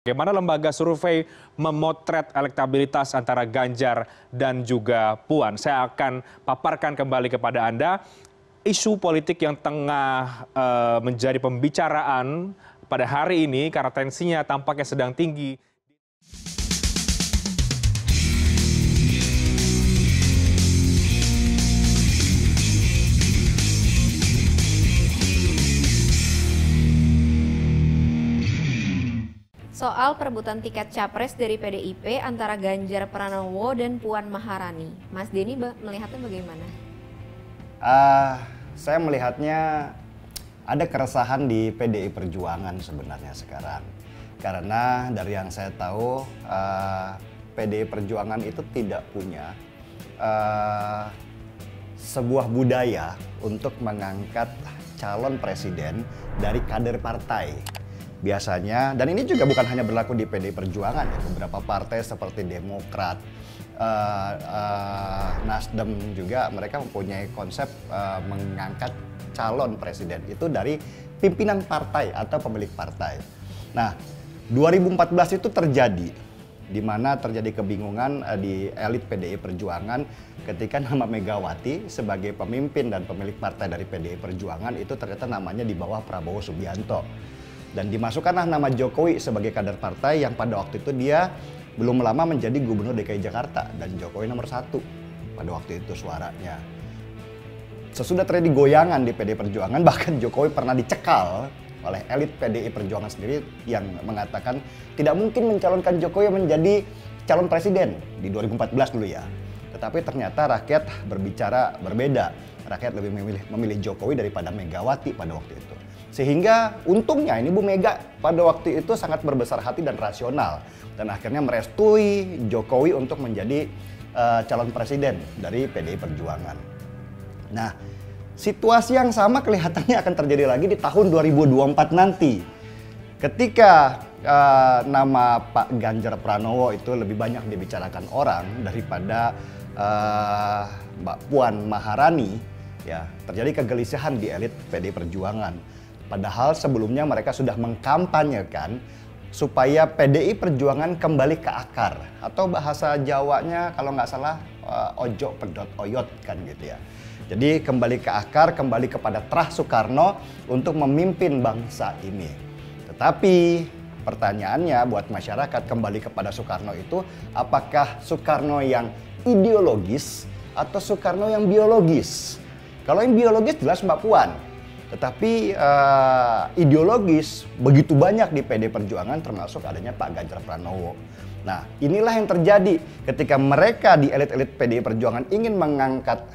Bagaimana lembaga survei memotret elektabilitas antara Ganjar dan juga Puan? Saya akan paparkan kembali kepada Anda isu politik yang tengah menjadi pembicaraan pada hari ini karena tensinya tampaknya sedang tinggi. Soal perebutan tiket capres dari PDIP antara Ganjar Pranowo dan Puan Maharani, Mas Denny melihatnya bagaimana? Saya melihatnya ada keresahan di PDI Perjuangan sebenarnya sekarang. Karena dari yang saya tahu, PDI Perjuangan itu tidak punya sebuah budaya untuk mengangkat calon presiden dari kader partai. Biasanya, dan ini juga bukan hanya berlaku di PDI Perjuangan, ya, beberapa partai seperti Demokrat, Nasdem juga mereka mempunyai konsep mengangkat calon presiden itu dari pimpinan partai atau pemilik partai. Nah, 2014 itu terjadi, di mana terjadi kebingungan di elit PDI Perjuangan ketika nama Megawati sebagai pemimpin dan pemilik partai dari PDI Perjuangan itu ternyata namanya di bawah Prabowo Subianto. Dan dimasukkanlah nama Jokowi sebagai kader partai yang pada waktu itu dia belum lama menjadi gubernur DKI Jakarta dan Jokowi nomor 1 pada waktu itu suaranya. Sesudah terjadi goyangan di PDI Perjuangan, bahkan Jokowi pernah dicekal oleh elit PDI Perjuangan sendiri yang mengatakan tidak mungkin mencalonkan Jokowi menjadi calon presiden di 2014 dulu ya. Tetapi ternyata rakyat berbicara berbeda. Rakyat lebih memilih Jokowi daripada Megawati pada waktu itu. Sehingga untungnya ini Bu Mega pada waktu itu sangat berbesar hati dan rasional. Dan akhirnya merestui Jokowi untuk menjadi calon presiden dari PDI Perjuangan. Nah, situasi yang sama kelihatannya akan terjadi lagi di tahun 2024 nanti. Ketika nama Pak Ganjar Pranowo itu lebih banyak dibicarakan orang daripada Mbak Puan Maharani, ya terjadi kegelisahan di elit PDI Perjuangan. Padahal sebelumnya mereka sudah mengkampanyekan supaya PDI Perjuangan kembali ke akar. Atau bahasa Jawanya kalau nggak salah ojo pedot oyot kan gitu ya. Jadi kembali ke akar, kembali kepada Trah Soekarno untuk memimpin bangsa ini. Tetapi pertanyaannya buat masyarakat kembali kepada Soekarno itu apakah Soekarno yang ideologis atau Soekarno yang biologis? Kalau yang biologis jelas Mbak Puan. Tetapi ideologis begitu banyak di PDI Perjuangan termasuk adanya Pak Ganjar Pranowo. Nah, inilah yang terjadi ketika mereka di elit-elit PDI Perjuangan ingin mengangkat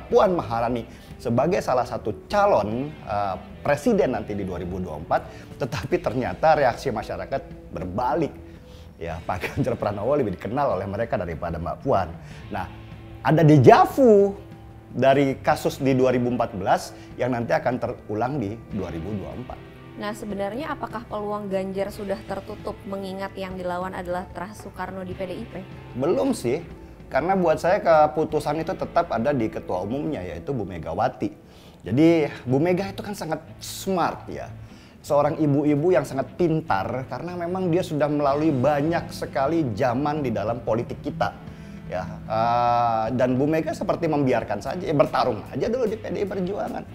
Puan Maharani sebagai salah satu calon presiden nanti di 2024, tetapi ternyata reaksi masyarakat berbalik. Ya, Pak Ganjar Pranowo lebih dikenal oleh mereka daripada Mbak Puan. Nah, ada dejavu dari kasus di 2014 yang nanti akan terulang di 2024. Nah, sebenarnya apakah peluang Ganjar sudah tertutup mengingat yang dilawan adalah Trah Soekarno di PDIP? Belum sih, karena buat saya keputusan itu tetap ada di ketua umumnya yaitu Bu Megawati. Jadi Bu Mega itu kan sangat smart ya. Seorang ibu-ibu yang sangat pintar karena memang dia sudah melalui banyak sekali zaman di dalam politik kita. Ya, dan Bu Mega seperti membiarkan saja, bertarung aja dulu di PDI Perjuangan,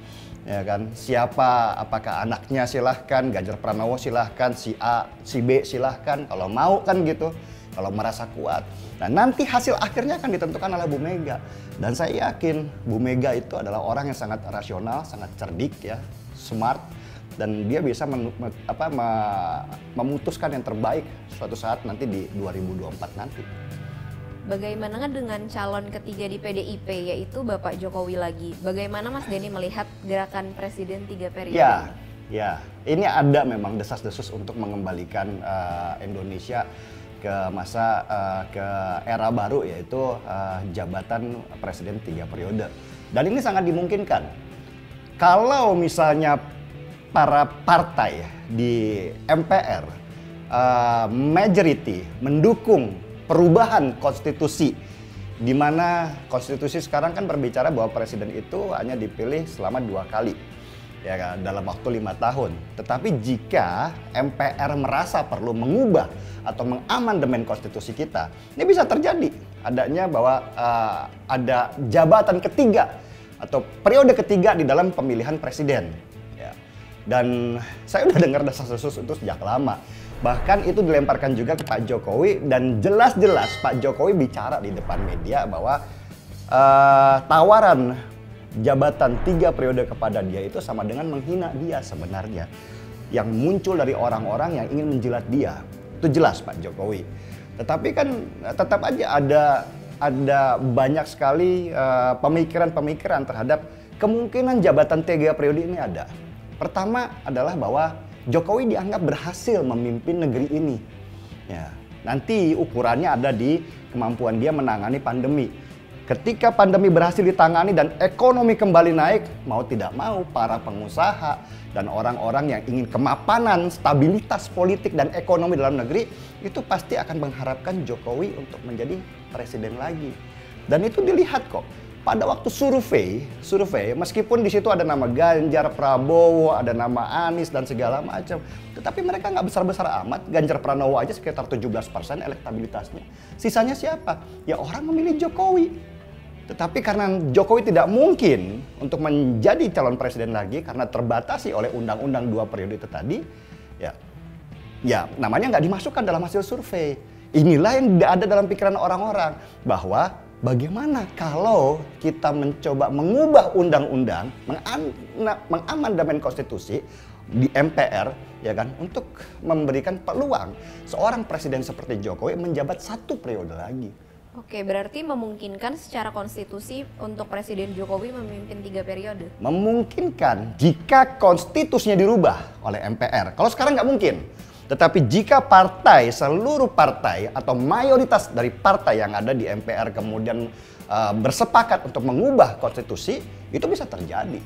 ya kan. Siapa, apakah anaknya silahkan, Ganjar Pranowo silahkan, si A, si B silahkan, kalau mau kan gitu, kalau merasa kuat. Nah nanti hasil akhirnya akan ditentukan oleh Bu Mega. Dan saya yakin Bu Mega itu adalah orang yang sangat rasional, sangat cerdik ya, smart, dan dia bisa memutuskan yang terbaik suatu saat nanti di 2024 nanti. Bagaimana dengan calon ketiga di PDIP yaitu Bapak Jokowi lagi? Bagaimana Mas Denny melihat gerakan Presiden 3 periode? Ya, ini ada memang desas-desus untuk mengembalikan Indonesia ke masa ke era baru yaitu jabatan Presiden 3 periode. Dan ini sangat dimungkinkan. Kalau misalnya para partai di MPR majority mendukung perubahan konstitusi, di mana konstitusi sekarang kan berbicara bahwa presiden itu hanya dipilih selama 2 kali. ya kan, dalam waktu 5 tahun. Tetapi jika MPR merasa perlu mengubah atau mengamandemen konstitusi kita, ini bisa terjadi adanya bahwa ada jabatan ketiga atau periode ketiga di dalam pemilihan presiden. Ya. Dan saya udah dengar desas-desus itu sejak lama. Bahkan itu dilemparkan juga ke Pak Jokowi dan jelas-jelas Pak Jokowi bicara di depan media bahwa tawaran jabatan 3 periode kepada dia itu sama dengan menghina dia sebenarnya. Yang muncul dari orang-orang yang ingin menjilat dia. Itu jelas Pak Jokowi. Tetapi kan tetap aja ada banyak sekali pemikiran-pemikiran terhadap kemungkinan jabatan 3 periode ini ada. Pertama adalah bahwa Jokowi dianggap berhasil memimpin negeri ini. Ya, nanti ukurannya ada di kemampuan dia menangani pandemi. Ketika pandemi berhasil ditangani dan ekonomi kembali naik, mau tidak mau para pengusaha dan orang-orang yang ingin kemapanan, stabilitas politik dan ekonomi dalam negeri itu pasti akan mengharapkan Jokowi untuk menjadi presiden lagi. Dan itu dilihat kok. Pada waktu survei meskipun di situ ada nama Ganjar, Prabowo, ada nama Anies dan segala macam, tetapi mereka nggak besar-besar amat. Ganjar Pranowo aja sekitar 17% elektabilitasnya. Sisanya siapa? Ya orang memilih Jokowi. Tetapi karena Jokowi tidak mungkin untuk menjadi calon presiden lagi karena terbatasi oleh undang-undang 2 periode itu tadi, ya namanya nggak dimasukkan dalam hasil survei. Inilah yang tidak ada dalam pikiran orang-orang bahwa bagaimana kalau kita mencoba mengubah undang-undang, mengamandemen konstitusi di MPR, ya kan, untuk memberikan peluang seorang presiden seperti Jokowi menjabat 1 periode lagi. Oke, berarti memungkinkan secara konstitusi untuk Presiden Jokowi memimpin 3 periode? Memungkinkan jika konstitusinya dirubah oleh MPR. Kalau sekarang nggak mungkin. Tetapi jika seluruh partai atau mayoritas dari partai yang ada di MPR kemudian bersepakat untuk mengubah konstitusi, itu bisa terjadi.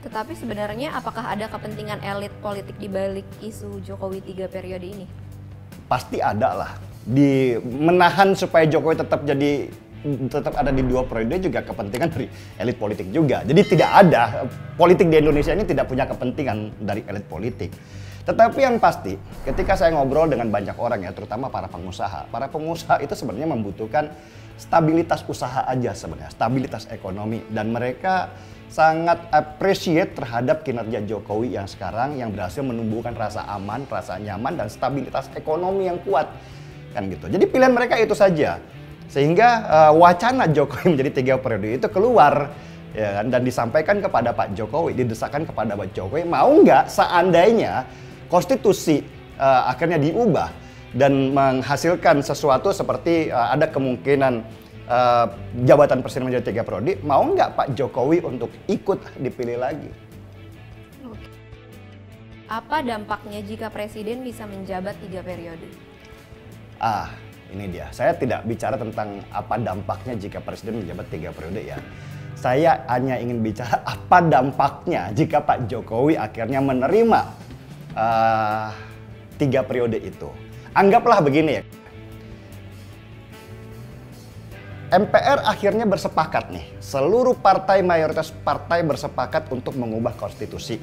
Tetapi sebenarnya apakah ada kepentingan elit politik di balik isu Jokowi 3 periode ini? Pasti ada lah. Di menahan supaya Jokowi tetap ada di 2 periode juga kepentingan dari elit politik juga. Jadi tidak ada, politik di Indonesia ini tidak punya kepentingan dari elit politik. Tetapi yang pasti, ketika saya ngobrol dengan banyak orang ya, terutama para pengusaha itu sebenarnya membutuhkan stabilitas usaha aja sebenarnya, stabilitas ekonomi. Dan mereka sangat appreciate terhadap kinerja Jokowi yang sekarang yang berhasil menumbuhkan rasa aman, rasa nyaman, dan stabilitas ekonomi yang kuat. Kan gitu. Jadi pilihan mereka itu saja. Sehingga wacana Jokowi menjadi 3 periode itu keluar, ya kan, dan disampaikan kepada Pak Jokowi, didesakkan kepada Pak Jokowi, mau nggak seandainya konstitusi akhirnya diubah dan menghasilkan sesuatu seperti ada kemungkinan jabatan presiden menjadi 3 periode, mau nggak Pak Jokowi untuk ikut dipilih lagi? Apa dampaknya jika presiden bisa menjabat 3 periode? Ini dia. Saya tidak bicara tentang apa dampaknya jika presiden menjabat 3 periode ya. Saya hanya ingin bicara apa dampaknya jika Pak Jokowi akhirnya menerima 3 periode itu. Anggaplah begini ya. MPR akhirnya bersepakat nih. Seluruh mayoritas partai bersepakat untuk mengubah konstitusi.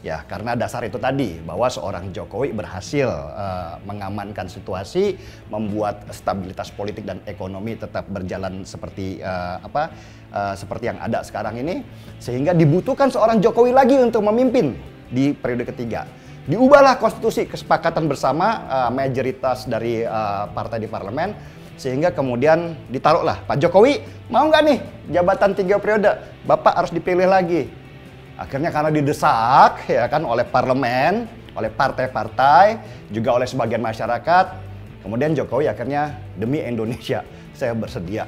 Ya, karena dasar itu tadi, bahwa seorang Jokowi berhasil mengamankan situasi, membuat stabilitas politik dan ekonomi tetap berjalan seperti seperti yang ada sekarang ini, sehingga dibutuhkan seorang Jokowi lagi untuk memimpin di periode ketiga. Diubahlah konstitusi, kesepakatan bersama mayoritas dari partai di parlemen, sehingga kemudian ditaruhlah, Pak Jokowi mau nggak nih jabatan 3 periode, Bapak harus dipilih lagi. Akhirnya karena didesak ya kan oleh parlemen, oleh partai-partai, juga oleh sebagian masyarakat, kemudian Jokowi akhirnya demi Indonesia saya bersedia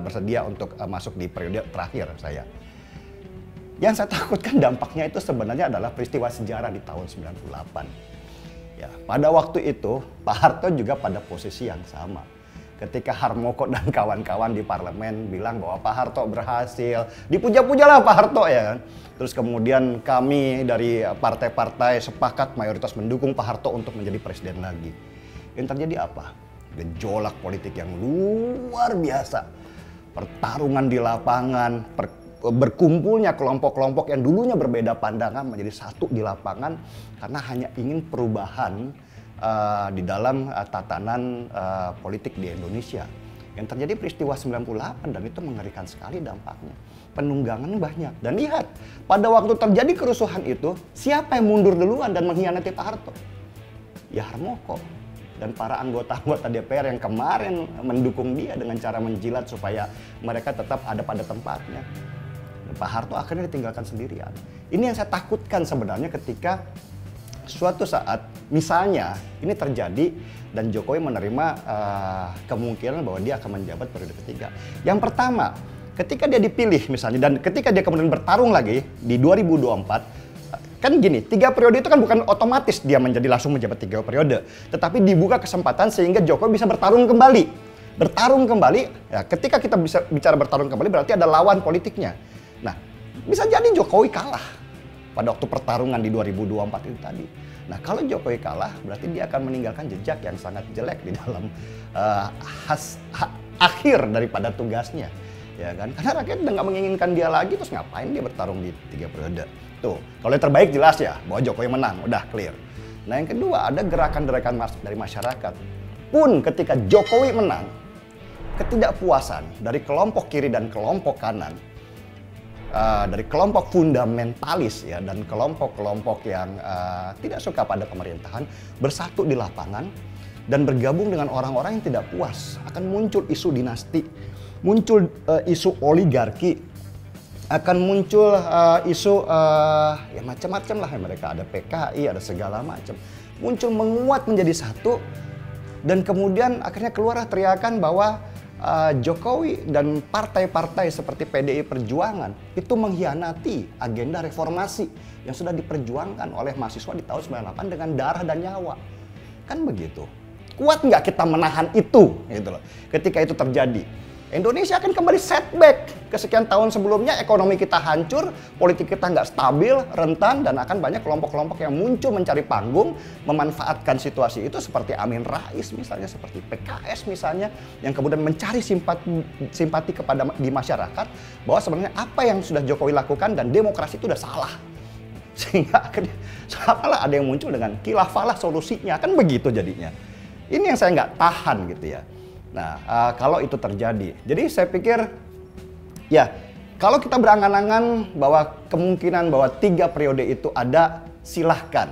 bersedia untuk masuk di periode terakhir saya. Yang saya takutkan dampaknya itu sebenarnya adalah peristiwa sejarah di tahun 98. Ya, pada waktu itu Pak Harto juga pada posisi yang sama. Ketika Harmoko dan kawan-kawan di parlemen bilang bahwa Pak Harto berhasil, dipuja-pujalah Pak Harto ya kan. Terus kemudian kami dari partai-partai sepakat mayoritas mendukung Pak Harto untuk menjadi presiden lagi. Yang terjadi apa? Gejolak politik yang luar biasa. Pertarungan di lapangan, berkumpulnya kelompok-kelompok yang dulunya berbeda pandangan menjadi satu di lapangan karena hanya ingin perubahan di dalam tatanan politik di Indonesia. Yang terjadi peristiwa 98 dan itu mengerikan sekali dampaknya. Penunggangan banyak. Dan lihat, pada waktu terjadi kerusuhan itu, siapa yang mundur duluan dan mengkhianati Pak Harto? Ya Harmoko dan para anggota-anggota DPR yang kemarin mendukung dia dengan cara menjilat supaya mereka tetap ada pada tempatnya. Pak Harto akhirnya ditinggalkan sendirian. Ini yang saya takutkan sebenarnya ketika suatu saat misalnya ini terjadi dan Jokowi menerima kemungkinan bahwa dia akan menjabat periode ketiga. Yang pertama, ketika dia dipilih misalnya dan ketika dia kemudian bertarung lagi di 2024, kan gini, 3 periode itu kan bukan otomatis dia langsung menjabat 3 periode, tetapi dibuka kesempatan sehingga Jokowi bisa bertarung kembali. Bertarung kembali, ya ketika kita bisa bicara bertarung kembali berarti ada lawan politiknya. Nah, bisa jadi Jokowi kalah pada waktu pertarungan di 2024 itu tadi. Nah, kalau Jokowi kalah, berarti dia akan meninggalkan jejak yang sangat jelek di dalam akhir daripada tugasnya, ya kan? Karena rakyat udah nggak menginginkan dia lagi, terus ngapain dia bertarung di 3 periode? Tuh, kalau yang terbaik jelas ya bahwa Jokowi menang, udah clear. Nah, yang kedua ada gerakan-gerakan dari masyarakat. Pun ketika Jokowi menang, ketidakpuasan dari kelompok kiri dan kelompok kanan, dari kelompok fundamentalis ya dan kelompok-kelompok yang tidak suka pada pemerintahan bersatu di lapangan dan bergabung dengan orang-orang yang tidak puas. Akan muncul isu dinasti, muncul isu oligarki, akan muncul isu ya macam-macam lah. Mereka ada PKI, ada segala macam. Muncul menguat menjadi satu dan kemudian akhirnya keluar teriakan bahwa Jokowi dan partai-partai seperti PDI Perjuangan itu mengkhianati agenda reformasi yang sudah diperjuangkan oleh mahasiswa di tahun 98 dengan darah dan nyawa. Kan begitu. Kuat nggak kita menahan itu? Gitu loh. Ketika itu terjadi, Indonesia akan kembali setback ke sekian tahun sebelumnya, ekonomi kita hancur, politik kita nggak stabil, rentan, dan akan banyak kelompok-kelompok yang muncul mencari panggung, memanfaatkan situasi itu seperti Amin Rais misalnya, seperti PKS misalnya, yang kemudian mencari simpati kepada di masyarakat bahwa sebenarnya apa yang sudah Jokowi lakukan dan demokrasi itu udah salah. Sehingga akhirnya salah ada yang muncul dengan khilafalah solusinya, kan begitu jadinya. Ini yang saya nggak tahan gitu ya. Nah, kalau itu terjadi, jadi saya pikir, ya, kalau kita berangan-angan bahwa kemungkinan bahwa 3 periode itu ada, silahkan.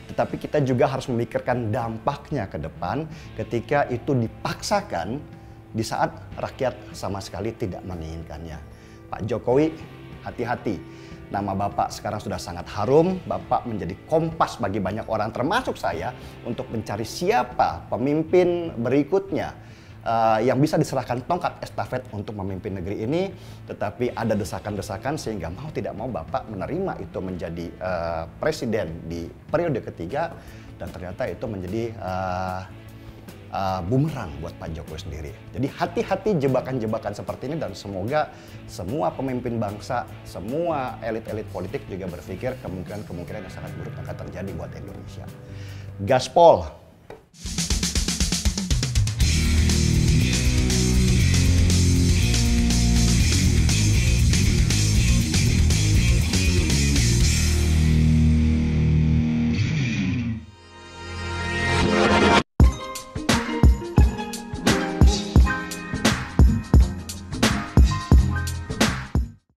Tetapi kita juga harus memikirkan dampaknya ke depan ketika itu dipaksakan di saat rakyat sama sekali tidak menginginkannya. Pak Jokowi, hati-hati. Nama Bapak sekarang sudah sangat harum, Bapak menjadi kompas bagi banyak orang, termasuk saya, untuk mencari siapa pemimpin berikutnya yang bisa diserahkan tongkat estafet untuk memimpin negeri ini, tetapi ada desakan-desakan sehingga mau tidak mau Bapak menerima itu menjadi presiden di periode ketiga dan ternyata itu menjadi bumerang buat Pak Jokowi sendiri. Jadi hati-hati jebakan-jebakan seperti ini dan semoga semua pemimpin bangsa, semua elit-elit politik juga berpikir kemungkinan-kemungkinan yang sangat buruk akan terjadi buat Indonesia. Gaspol.